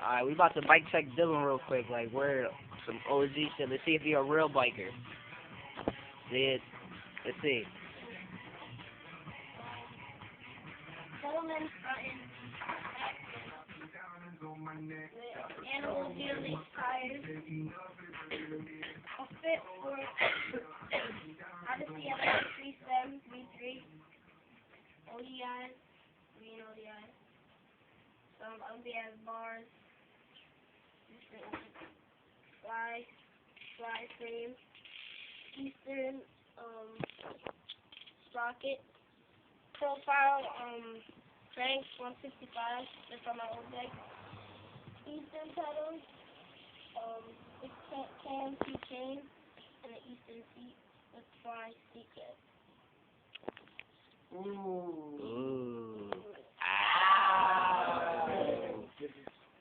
Alright, we about to bike check Dylan real quick. Like, we're some OG shit. Let's see if you're a real biker. See it? Let's see. Gentlemen, animal dealing tires. A fit for Odyssey LS3733 ODI, green ODI. Some ODI bars. Fly frame. Eastern sprocket. Profile crank 165. That's on my old deck. Eastern pedals. 6 cam keychain and an Eastern seat with fly seat kit. Ooh.